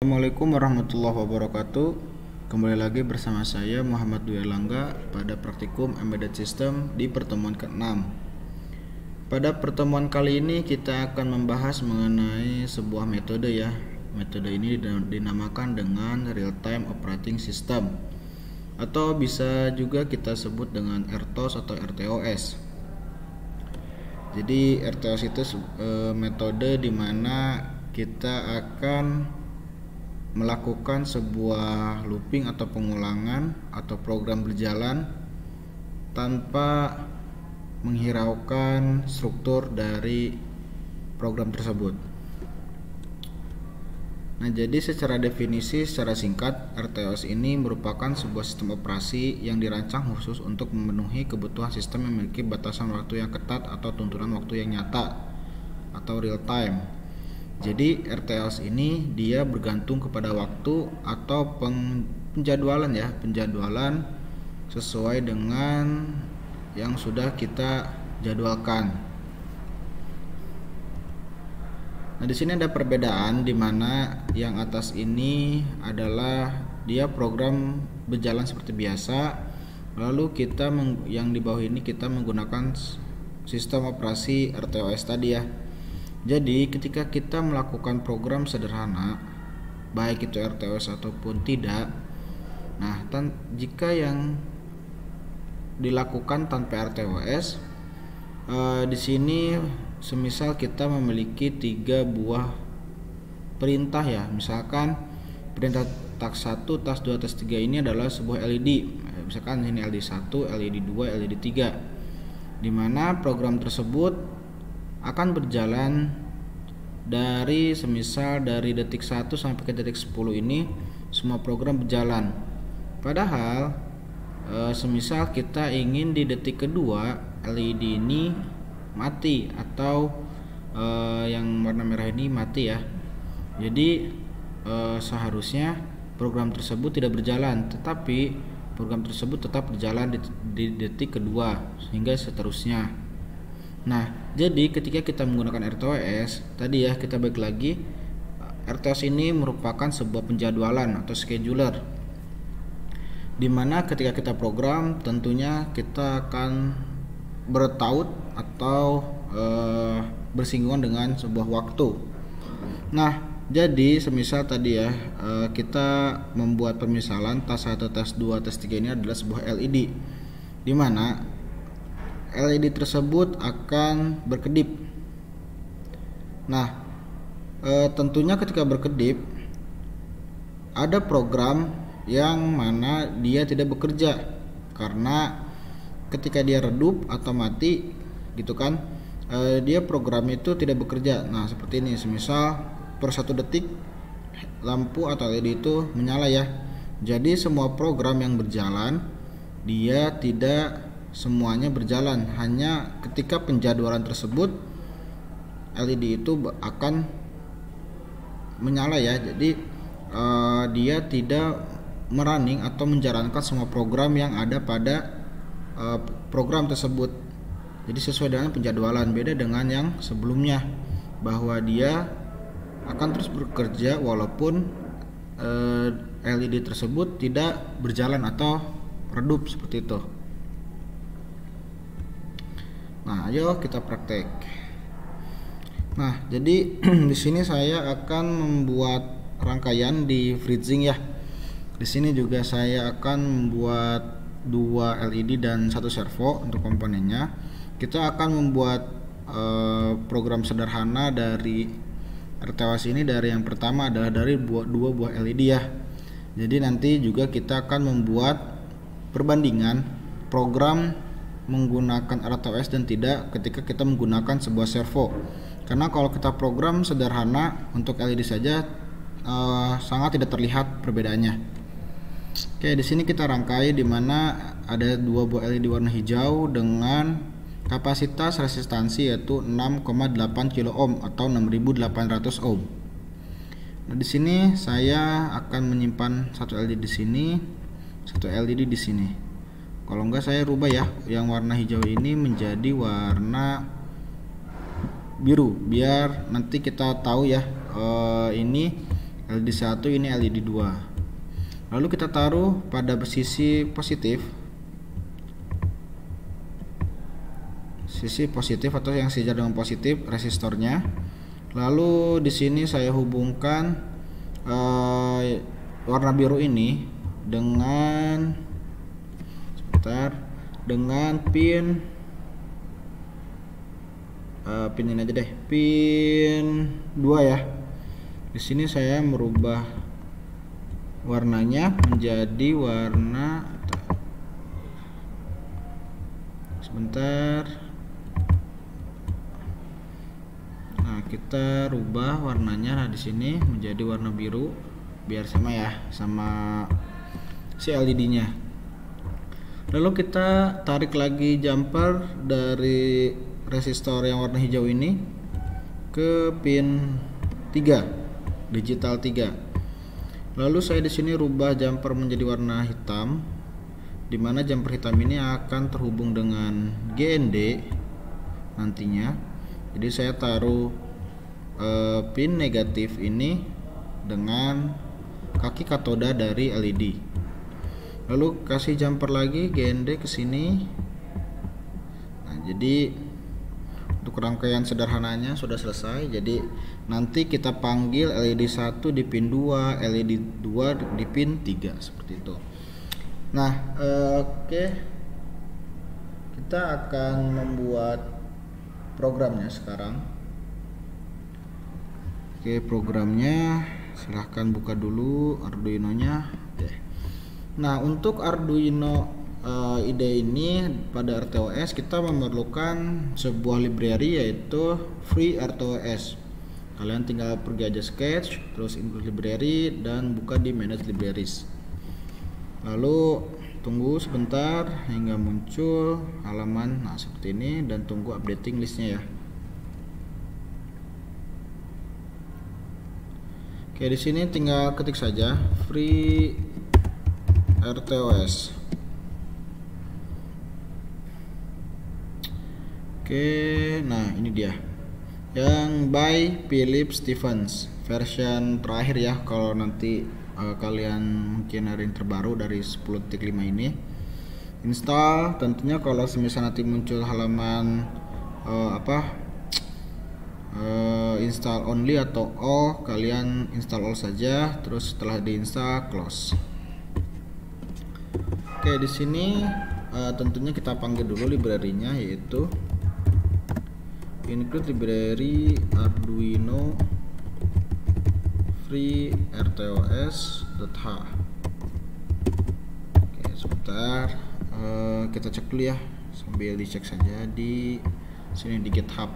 Assalamualaikum warahmatullahi wabarakatuh. Kembali lagi bersama saya Muhammad Dwi Erlangga pada praktikum Embedded System di pertemuan ke-6. Pada pertemuan kali ini kita akan membahas mengenai sebuah metode ya. Metode ini dinamakan dengan Real Time Operating System, atau bisa juga kita sebut dengan RTOS atau RTOS. Jadi RTOS itu metode di mana kita akan melakukan sebuah looping atau pengulangan atau program berjalan tanpa menghiraukan struktur dari program tersebut. Nah, jadi secara definisi secara singkat, RTOS ini merupakan sebuah sistem operasi yang dirancang khusus untuk memenuhi kebutuhan sistem yang memiliki batasan waktu yang ketat atau tuntunan waktu yang nyata atau real time. Jadi RTOS ini dia bergantung kepada waktu atau penjadwalan sesuai dengan yang sudah kita jadwalkan. Nah, di sini ada perbedaan di mana yang atas ini adalah dia program berjalan seperti biasa, lalu yang di bawah ini kita menggunakan sistem operasi RTOS tadi ya. Jadi ketika kita melakukan program sederhana, baik itu RTOS ataupun tidak, nah jika yang dilakukan tanpa RTOS, di sini semisal kita memiliki 3 buah perintah ya, misalkan perintah task 1, task 2, task 3 ini adalah sebuah LED, misalkan ini LED 1, LED 2, LED 3, di mana program tersebut akan berjalan dari detik 1 sampai ke detik 10 ini semua program berjalan. Padahal semisal kita ingin di detik kedua LED ini mati atau yang warna merah ini mati ya. Jadi seharusnya program tersebut tidak berjalan, tetapi program tersebut tetap berjalan di detik kedua hingga seterusnya. Nah, jadi ketika kita menggunakan RTOS tadi ya, kita balik lagi, RTOS ini merupakan sebuah penjadwalan atau scheduler, dimana ketika kita program tentunya kita akan bertaut atau bersinggungan dengan sebuah waktu. Nah, jadi semisal tadi ya, kita membuat permisalan task 1, task 2, task 3 ini adalah sebuah LED, dimana LED tersebut akan berkedip. Nah, tentunya ketika berkedip ada program yang mana dia tidak bekerja karena ketika dia redup atau mati gitu kan, dia program itu tidak bekerja. Nah, seperti ini, semisal per 1 detik lampu atau LED itu menyala ya. Jadi semua program yang berjalan dia tidak semuanya berjalan, hanya ketika penjadwalan tersebut LED itu akan menyala ya. Jadi dia tidak merunning atau menjalankan semua program yang ada pada program tersebut. Jadi sesuai dengan penjadwalan, beda dengan yang sebelumnya bahwa dia akan terus bekerja walaupun LED tersebut tidak berjalan atau redup seperti itu. Nah, ayo kita praktek. Nah, jadi di sini saya akan membuat rangkaian di freezing ya. Di sini juga saya akan membuat 2 LED dan 1 servo untuk komponennya. Kita akan membuat program sederhana dari RTOS ini. Dari yang pertama adalah dari 2 buah LED ya. Jadi nanti juga kita akan membuat perbandingan program menggunakan RTOS dan tidak ketika kita menggunakan sebuah servo. Karena kalau kita program sederhana untuk LED saja sangat tidak terlihat perbedaannya. Oke, di sini kita rangkai di mana ada 2 buah LED warna hijau dengan kapasitas resistansi yaitu 6,8 kilo ohm atau 6.800 ohm. Nah, di sini saya akan menyimpan 1 LED di sini, 1 LED di sini. Kalau enggak saya rubah ya, yang warna hijau ini menjadi warna biru biar nanti kita tahu ya ini LED 1, ini LED 2. Lalu kita taruh pada sisi positif. Sisi positif atau yang sejajar dengan positif resistornya. Lalu di sini saya hubungkan warna biru ini dengan pin ini aja deh, pin 2 ya. Di sini saya merubah warnanya menjadi warna, sebentar. Nah, kita rubah warnanya di sini menjadi warna biru biar sama ya sama si LED-nya. Lalu kita tarik lagi jumper dari resistor yang warna hijau ini ke pin 3, digital 3. Lalu saya di sini rubah jumper menjadi warna hitam, dimana jumper hitam ini akan terhubung dengan GND nantinya. Jadi saya taruh pin negatif ini dengan kaki katoda dari LED. Lalu kasih jumper lagi GND ke sini. Nah, jadi untuk rangkaian sederhananya sudah selesai. Jadi nanti kita panggil LED 1 di pin 2, LED 2 di pin 3 seperti itu. Nah, oke. Kita akan membuat programnya sekarang. Oke, programnya silahkan buka dulu Arduino-nya. Oke. Nah, untuk Arduino IDE ini pada RTOS kita memerlukan sebuah library yaitu FreeRTOS. Kalian tinggal pergi aja sketch, terus include library dan buka di manage libraries. Lalu tunggu sebentar hingga muncul halaman seperti ini dan tunggu updating listnya ya. Oke, di sini tinggal ketik saja FreeRTOS. Oke, nah ini dia yang by Philip Stevens version terakhir ya. Kalau nanti kalian mungkin ada yang terbaru dari 10.5 ini install, tentunya kalau semisal nanti muncul halaman install only atau all, kalian install all saja, terus setelah diinstal close. Oke, di sini tentunya kita panggil dulu library-nya yaitu include library Arduino FreeRTOS.h. Oke, sebentar kita cek dulu ya, sambil dicek saja di sini di GitHub.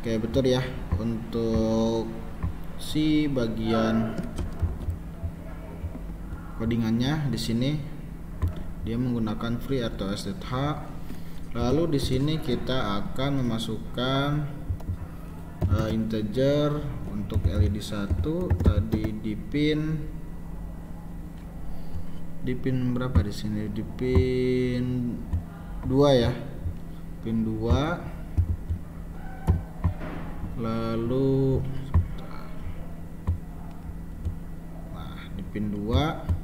Oke, betul ya, untuk si bagian codingannya di sini dia menggunakan FreeRTOS.h. Lalu di sini kita akan memasukkan integer untuk LED 1 tadi di pin berapa di sini? Di pin 2 ya. Pin 2. Lalu di pin 2.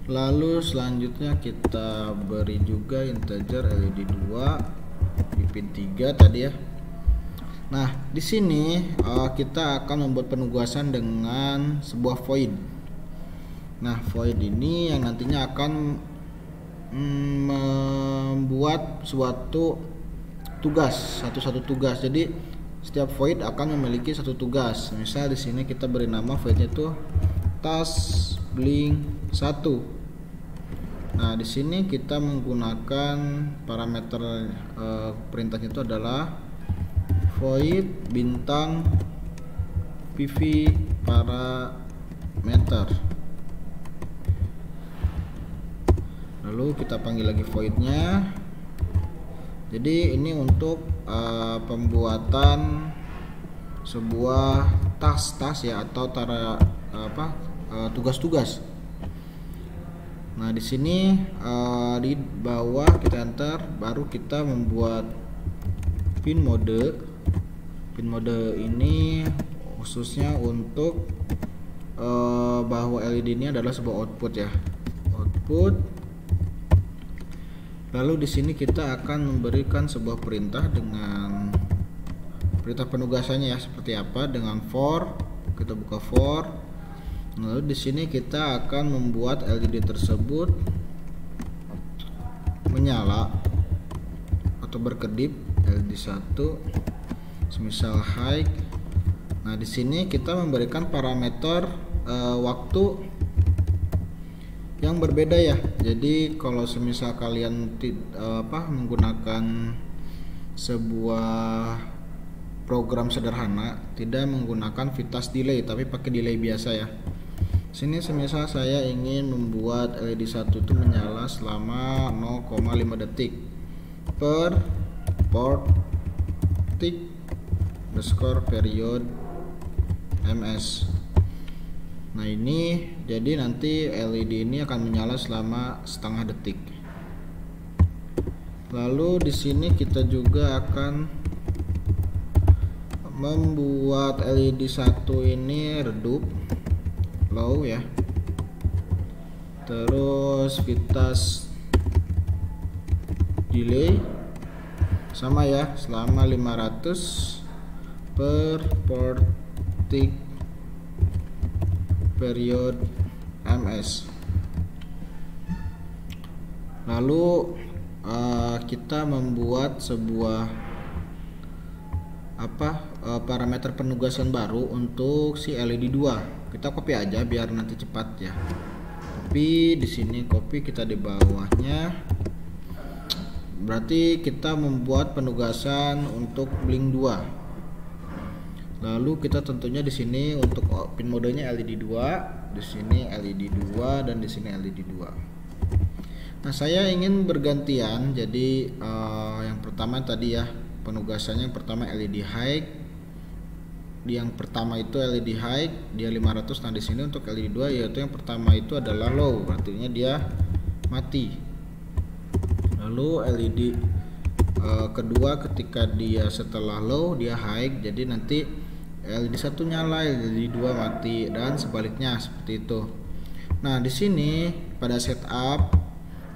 Lalu selanjutnya kita beri juga integer LED 2 di pin 3 tadi ya. Nah, di sini kita akan membuat penugasan dengan sebuah void. Nah, void ini yang nantinya akan membuat suatu tugas, satu tugas. Jadi setiap void akan memiliki satu tugas. Misal di sini kita beri nama voidnya itu task blink 1. Nah, di sini kita menggunakan parameter perintahnya itu adalah void bintang PV parameter. Lalu kita panggil lagi voidnya. Jadi ini untuk pembuatan sebuah tas ya, atau tugas-tugas. Nah, di sini di bawah kita enter, baru kita membuat pin mode. Pin mode ini khususnya untuk bahwa LED ini adalah sebuah output ya, output. Lalu di sini kita akan memberikan sebuah perintah dengan perintah penugasannya ya, seperti apa, dengan for. Kita buka for. Lalu di sini kita akan membuat LED tersebut menyala atau berkedip, LED 1 semisal high. Nah, di sini kita memberikan parameter waktu yang berbeda ya. Jadi kalau semisal kalian menggunakan sebuah program sederhana, tidak menggunakan Vitas delay tapi pakai delay biasa ya. Sini semisal saya ingin membuat LED 1 itu menyala selama 0,5 detik per port tick underscore period ms. Nah, ini jadi nanti LED ini akan menyala selama setengah detik. Lalu di sini kita juga akan membuat LED 1 ini redup low ya. Terus Vitas delay sama ya, selama 500 per port tick period ms. Lalu kita membuat sebuah parameter penugasan baru untuk si LED 2. Kita copy aja biar nanti cepat ya. Copy di sini, copy, kita di bawahnya. Berarti kita membuat penugasan untuk blink 2. Lalu kita tentunya di sini untuk pin modenya LED 2, di sini LED 2 dan di sini LED 2. Nah, saya ingin bergantian. Jadi yang pertama tadi ya, penugasannya yang pertama LED high. Yang pertama itu LED high, dia 500. Nah, di sini untuk LED 2 yaitu yang pertama itu adalah low, artinya dia mati. Lalu LED kedua ketika dia setelah low dia high, jadi nanti LED 1 nyala, LED 2 mati, dan sebaliknya seperti itu. Nah, di sini pada setup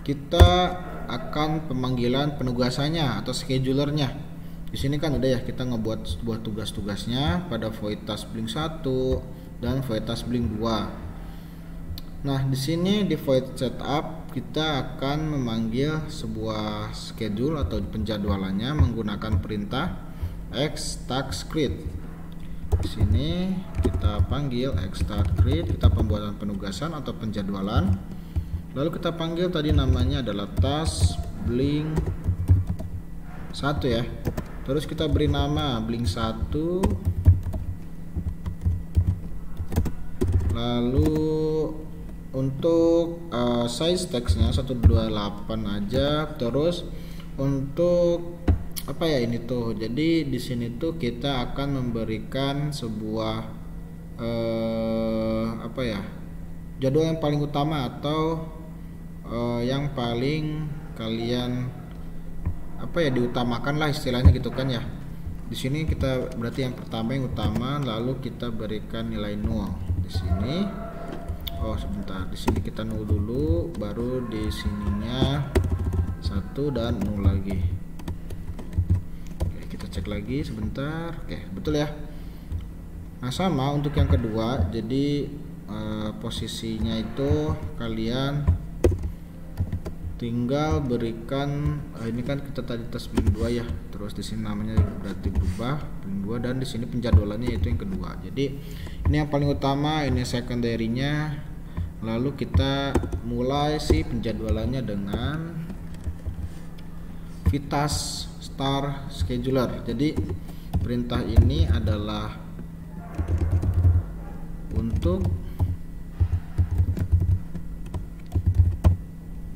kita akan pemanggilan penugasannya atau schedulernya. Di sini kan udah ya, kita ngebuat sebuah tugas-tugasnya pada void task blink 1 dan void task blink 2. Nah, di sini di void setup kita akan memanggil sebuah schedule atau penjadwalannya menggunakan perintah xStartScript. Di sini kita panggil xStartScript, kita pembuatan penugasan atau penjadwalan. Lalu kita panggil tadi namanya adalah task blink 1 ya. Terus kita beri nama blink 1. Lalu untuk size teksnya 128 aja. Terus untuk apa ya ini tuh, jadi di sini tuh kita akan memberikan sebuah jadwal yang paling utama atau yang paling kalian diutamakan lah istilahnya gitu kan ya. Di sini kita berarti yang pertama yang utama, lalu kita berikan nilai 0 di sini. Sebentar, di sini kita 0 dulu, baru di sininya 1 dan 0 lagi. Cek lagi sebentar. Oke, betul ya. Nah, sama untuk yang kedua, jadi posisinya itu kalian tinggal berikan ini kan kita tadi tes blink 2 ya. Terus di sini namanya berarti berubah blink 2 dan di sini penjadwalannya itu yang kedua. Jadi ini yang paling utama, ini secondary-nya. Lalu kita mulai si penjadwalannya dengan Vitas Star Scheduler. Jadi perintah ini adalah untuk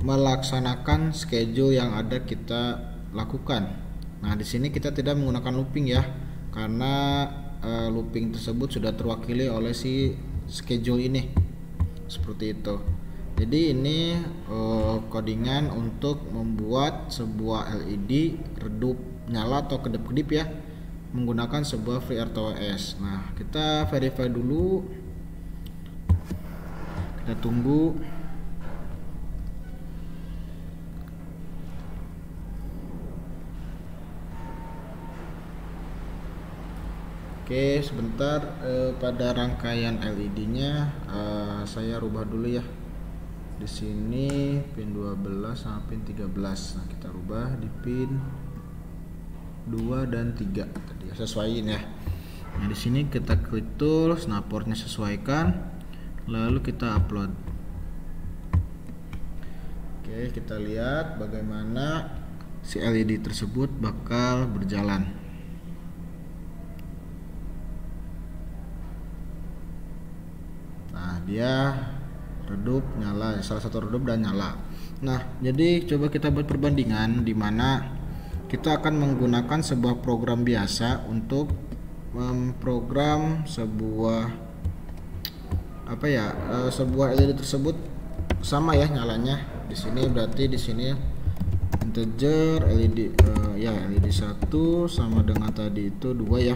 melaksanakan schedule yang ada kita lakukan. Nah, di sini kita tidak menggunakan looping ya, karena looping tersebut sudah terwakili oleh si schedule ini. Seperti itu. Jadi ini codingan untuk membuat sebuah LED redup nyala atau kedip-kedip ya. menggunakan sebuah FreeRTOS. Nah, kita verify dulu. Kita tunggu. Oke, sebentar, pada rangkaian LED-nya saya rubah dulu ya. Di sini pin 12 sama pin 13. Nah, kita rubah di pin 2 dan 3 tadi ya, sesuaiin ya. Nah, di sini kita klik tools, nah portnya sesuaikan, lalu kita upload. Oke, kita lihat bagaimana si LED tersebut bakal berjalan. Nah, dia redup, nyala, salah satu redup dan nyala. Nah, jadi coba kita buat perbandingan di mana kita akan menggunakan sebuah program biasa untuk memprogram sebuah sebuah LED tersebut sama ya nyalanya. Di sini berarti di sini integer LED LED 1 sama dengan tadi itu 2 ya.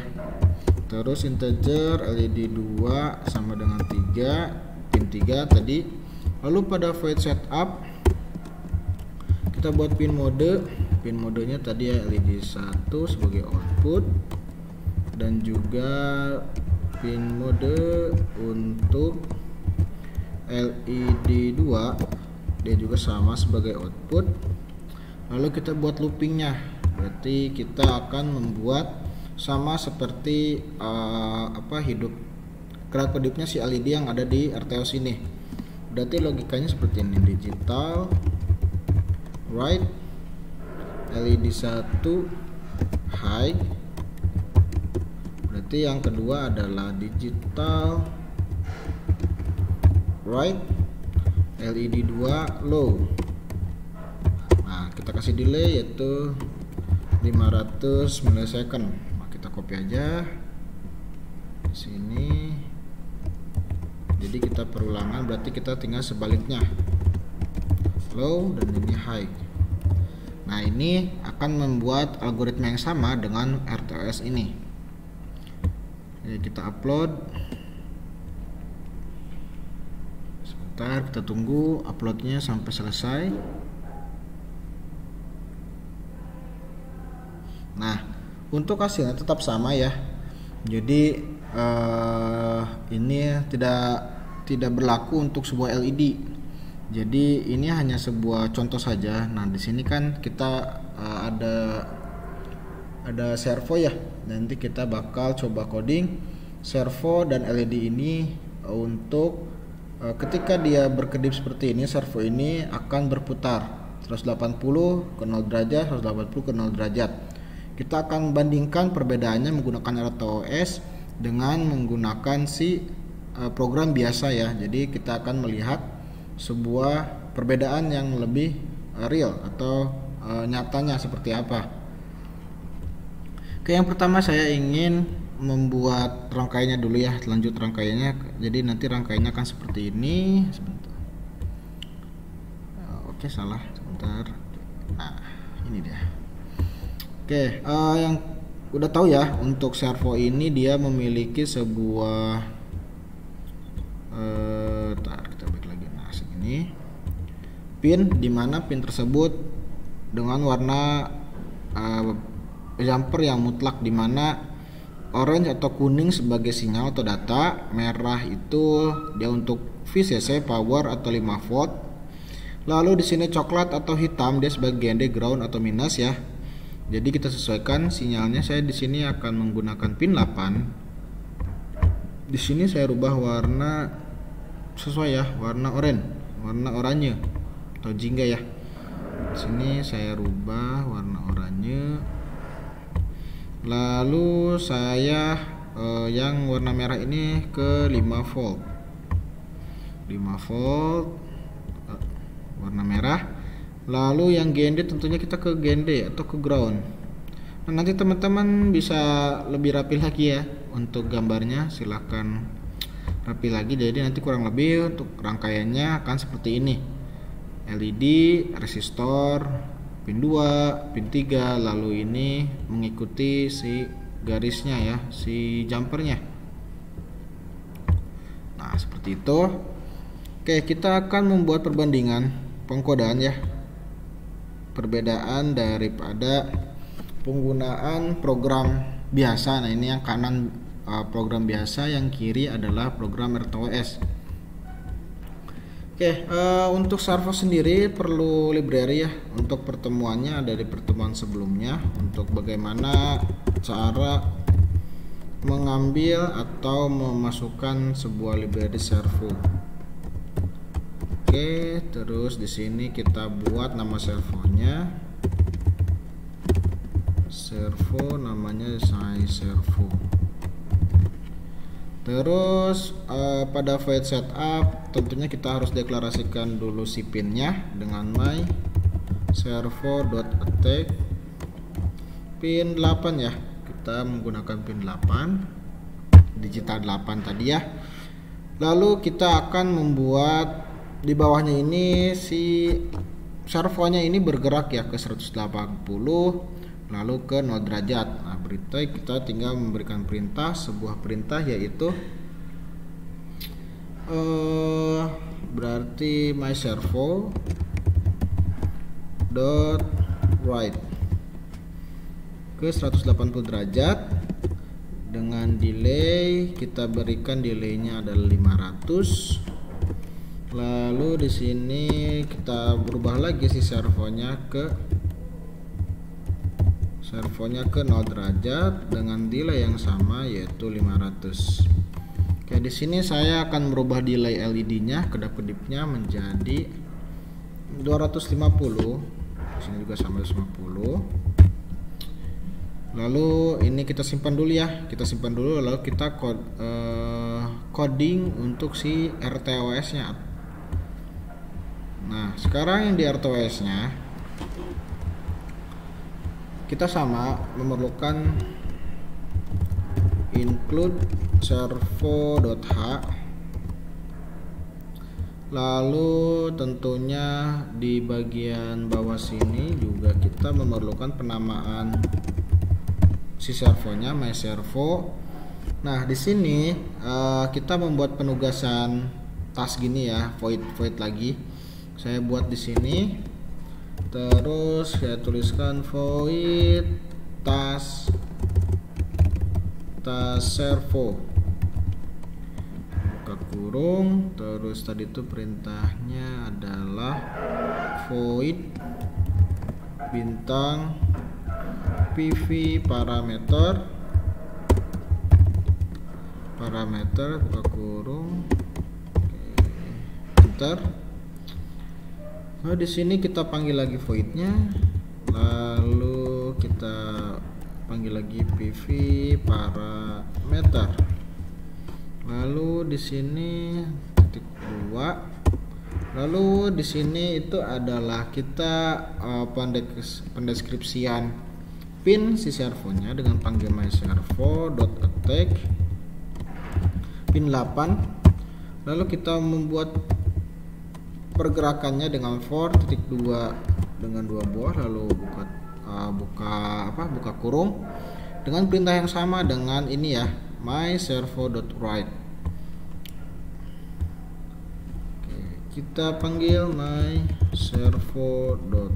Terus integer LED 2 sama dengan 3, pin 3 tadi. Lalu pada void setup kita buat pin mode. Pin modenya tadi ya LED 1 sebagai output, dan juga pin mode untuk LED 2 dia juga sama sebagai output. Lalu kita buat loopingnya, berarti kita akan membuat sama seperti hidup gerak kedipnya si LED yang ada di RTOS ini. Berarti logikanya seperti ini, digital right LED 1 high, berarti yang kedua adalah digital right LED 2 low. Nah, kita kasih delay yaitu 500 millisecond. Nah, kita copy aja di sini. Jadi kita perulangan, berarti kita tinggal sebaliknya, low dan ini high. Nah, ini akan membuat algoritma yang sama dengan RTOS ini. Jadi kita upload. Sebentar, kita tunggu uploadnya sampai selesai. Nah, untuk hasilnya tetap sama ya. Jadi ini tidak berlaku untuk sebuah LED. Jadi ini hanya sebuah contoh saja. Nah, di sini kan kita ada servo ya. Nanti kita bakal coba coding servo dan LED ini untuk ketika dia berkedip seperti ini, servo ini akan berputar 180 ke 0 derajat, 180 ke 0 derajat. Kita akan bandingkan perbedaannya menggunakan RTOS dengan menggunakan si program biasa ya. Jadi kita akan melihat sebuah perbedaan yang lebih real atau nyatanya seperti apa. Oke, yang pertama saya ingin membuat rangkaiannya dulu ya, lanjut rangkaiannya. Jadi nanti rangkaiannya akan seperti ini. Sebentar. Oke, salah sebentar. Nah, ini dia. Oke, yang udah tahu ya, untuk servo ini dia memiliki sebuah kita balik lagi. Nah, segini pin, dimana pin tersebut dengan warna jumper yang mutlak, dimana orange atau kuning sebagai sinyal atau data, merah itu dia untuk VCC power atau 5 volt. Lalu di sini coklat atau hitam dia sebagai GND ground atau minus ya. Jadi kita sesuaikan sinyalnya. Saya di sini akan menggunakan pin 8. Di sini saya rubah warna sesuai ya, warna oranye atau jingga ya. Di sini saya rubah warna oranye. Lalu saya yang warna merah ini ke 5 volt. 5 volt warna merah. Lalu yang GND tentunya kita ke GND atau ke ground. Nah, nanti teman-teman bisa lebih rapi lagi ya untuk gambarnya, silahkan rapi lagi. Jadi nanti kurang lebih untuk rangkaiannya akan seperti ini. LED, resistor, pin 2, pin 3, lalu ini mengikuti si garisnya ya, si jumpernya. Nah seperti itu. Oke, kita akan membuat perbandingan pengkodaan ya, perbedaan daripada penggunaan program biasa. Nah ini yang kanan program biasa, yang kiri adalah program RTOS. Oke, untuk servo sendiri perlu library ya. Untuk pertemuannya ada di pertemuan sebelumnya, untuk bagaimana cara mengambil atau memasukkan sebuah library servo. Oke, terus di sini kita buat nama servonya. Servo namanya saya servo. Terus pada void setup tentunya kita harus deklarasikan dulu si pinnya dengan my servo.attack pin 8 ya. Kita menggunakan pin 8, digital 8 tadi ya. Lalu kita akan membuat di bawahnya ini si servonya ini bergerak ya ke 180 lalu ke 0 derajat. Nah berarti kita tinggal memberikan perintah, sebuah perintah yaitu berarti my servo dot right ke 180 derajat dengan delay, kita berikan delaynya adalah 500. Lalu di sini kita berubah lagi si servonya ke 0 derajat dengan delay yang sama yaitu 500. Oke, di sini saya akan merubah delay LED-nya, kedap-kedipnya menjadi 250. Di sini juga sama 50. Lalu ini kita simpan dulu ya. Kita simpan dulu lalu kita coding untuk si RTOS-nya. Nah, sekarang yang di RTOS-nya kita sama memerlukan include servo.h. Lalu tentunya di bagian bawah sini juga kita memerlukan penamaan si servonya, my servo. Nah, di sini kita membuat penugasan task gini ya, void lagi. Saya buat di sini. Terus saya tuliskan void task servo buka kurung. Terus tadi itu perintahnya adalah void bintang PV parameter buka kurung. Enter. Nah, di sini kita panggil lagi voidnya, lalu kita panggil lagi PV parameter. Lalu di sini titik 2. Lalu di sini itu adalah kita pendeskripsian pin si servonya dengan panggil my servo.attack pin 8. Lalu kita membuat pergerakannya dengan for titik 2 dengan 2 buah, lalu buka kurung dengan perintah yang sama dengan ini ya, my servo.write. Oke, kita panggil my servo.write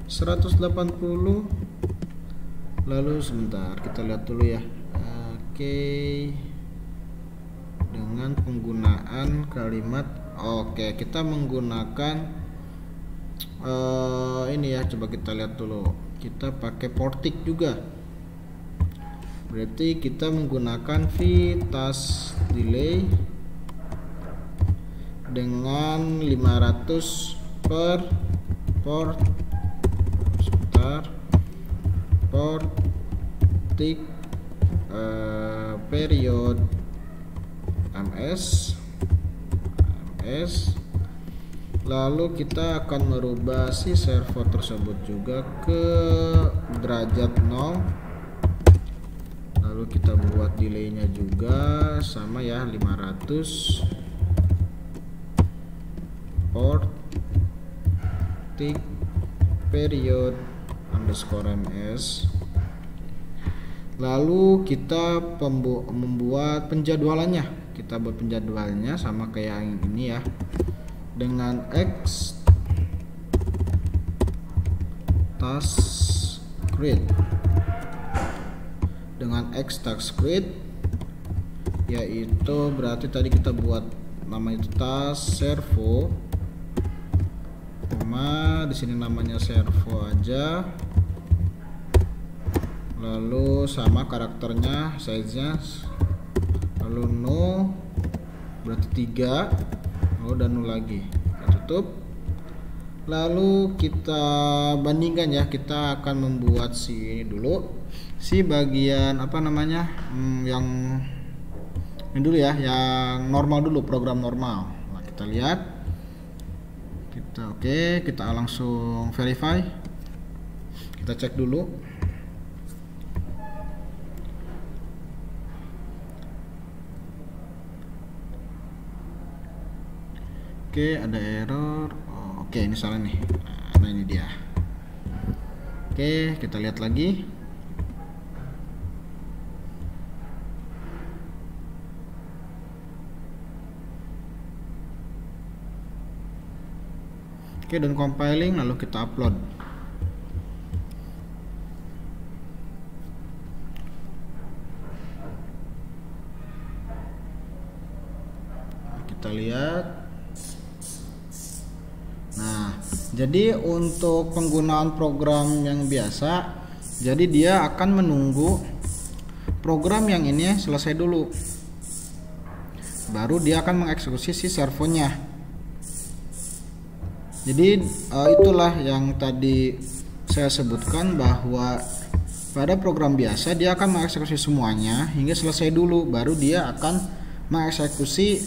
180. Lalu sebentar kita lihat dulu ya. Oke, dengan penggunaan kalimat kita menggunakan ini ya, coba kita lihat dulu, kita pakai portik juga, berarti kita menggunakan task delay dengan 500 per port tick period ms. Lalu kita akan merubah si servo tersebut juga ke derajat 0. Lalu kita buat delaynya juga sama ya, 500 port tick period underscore ms. Lalu kita membuat penjadwalannya. Kita buat penjadwalannya sama kayak yang ini ya, dengan X task create. Dengan X task create, yaitu berarti tadi kita buat namanya task servo, di sini namanya servo aja. Lalu sama karakternya, size-nya, lalu no berarti 3, lalu dan no lagi. Kita tutup. Lalu kita bandingkan ya, kita akan membuat si ini dulu, si bagian apa namanya, yang ini dulu ya, yang normal dulu, program normal. Nah, kita lihat, kita langsung verify, kita cek dulu. Oke, ada error. Oke, ini salah nih. Nah, ini dia. Oke, kita lihat lagi. Oke, dan compiling, lalu kita upload. Nah, kita lihat. Nah, jadi untuk penggunaan program yang biasa, jadi dia akan menunggu program yang ini selesai dulu, baru dia akan mengeksekusi si servonya. Jadi itulah yang tadi saya sebutkan, bahwa pada program biasa dia akan mengeksekusi semuanya hingga selesai dulu, baru dia akan mengeksekusi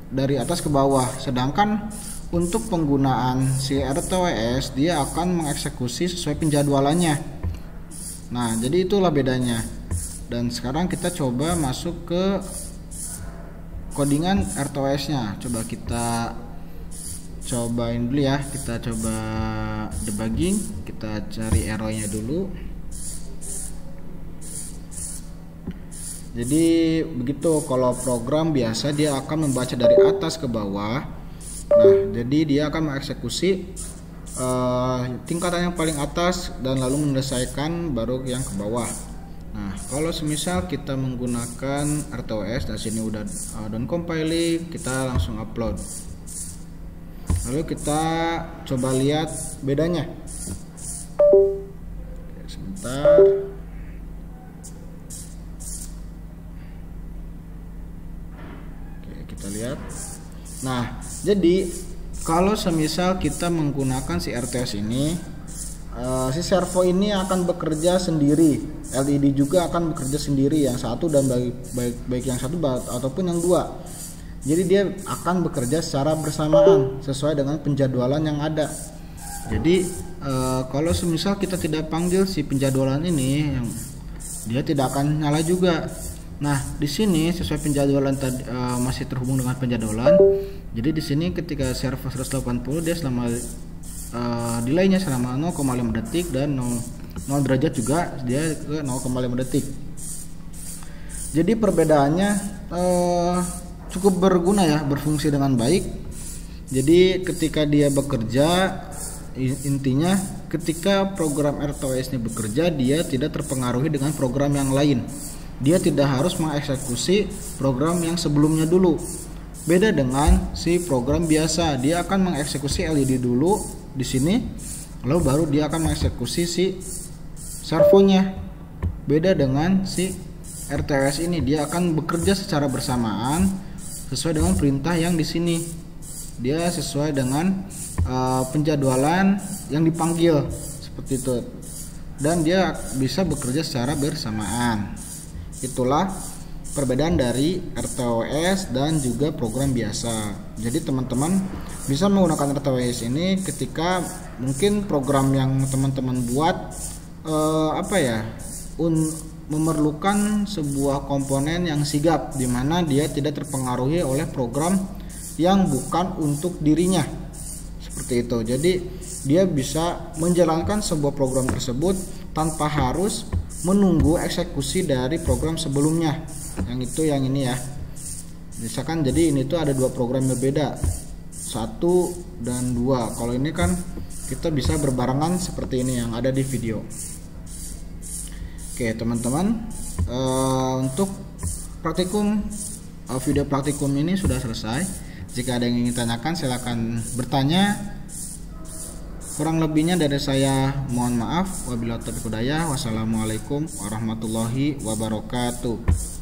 dari atas ke bawah. Sedangkan untuk penggunaan si RTOS, dia akan mengeksekusi sesuai penjadwalannya. Nah, jadi itulah bedanya. Dan sekarang kita coba masuk ke codingan RTOS-nya. Coba kita cobain dulu ya. Kita coba debugging, kita cari error-nya dulu. Jadi begitu, kalau program biasa dia akan membaca dari atas ke bawah. Nah, jadi dia akan mengeksekusi tingkatan yang paling atas dan lalu menyelesaikan baru yang ke bawah. Nah, kalau semisal kita menggunakan RTOS, dan sini udah done compiling, kita langsung upload. Lalu kita coba lihat bedanya. Oke, sebentar. Oke, kita lihat. Nah, jadi kalau semisal kita menggunakan si RTOS ini, si servo ini akan bekerja sendiri, LED juga akan bekerja sendiri, yang satu dan baik yang satu ataupun yang dua. Jadi dia akan bekerja secara bersamaan sesuai dengan penjadwalan yang ada. Jadi kalau semisal kita tidak panggil si penjadwalan ini, dia tidak akan nyala juga. Nah, di sini sesuai penjadwalan tadi, masih terhubung dengan penjadwalan. Jadi di sini ketika servo 180, dia selama delaynya selama 0,5 detik, dan 0 derajat juga dia ke 0,5 detik. Jadi perbedaannya cukup berguna ya, berfungsi dengan baik. Jadi ketika dia bekerja, intinya ketika program RTOS ini bekerja, dia tidak terpengaruhi dengan program yang lain. Dia tidak harus mengeksekusi program yang sebelumnya dulu. Beda dengan si program biasa, dia akan mengeksekusi LED dulu di sini, lalu baru dia akan mengeksekusi si servonya. Beda dengan si RTOS ini, dia akan bekerja secara bersamaan sesuai dengan perintah yang di sini. Dia sesuai dengan penjadwalan yang dipanggil seperti itu, dan dia bisa bekerja secara bersamaan. Itulah perbedaan dari RTOS dan juga program biasa. Jadi teman-teman bisa menggunakan RTOS ini ketika mungkin program yang teman-teman buat memerlukan sebuah komponen yang sigap, di mana dia tidak terpengaruhi oleh program yang bukan untuk dirinya. Seperti itu. Jadi dia bisa menjalankan sebuah program tersebut tanpa harus menunggu eksekusi dari program sebelumnya. Yang ini ya. Misalkan jadi ini tuh ada dua program berbeda, 1 dan 2. Kalau ini kan kita bisa berbarengan seperti ini yang ada di video. Oke teman-teman, untuk praktikum video praktikum ini sudah selesai. Jika ada yang ingin tanyakan silakan bertanya. Kurang lebihnya dari saya mohon maaf. Wabillahi taufiq hidayah. Wassalamualaikum warahmatullahi wabarakatuh.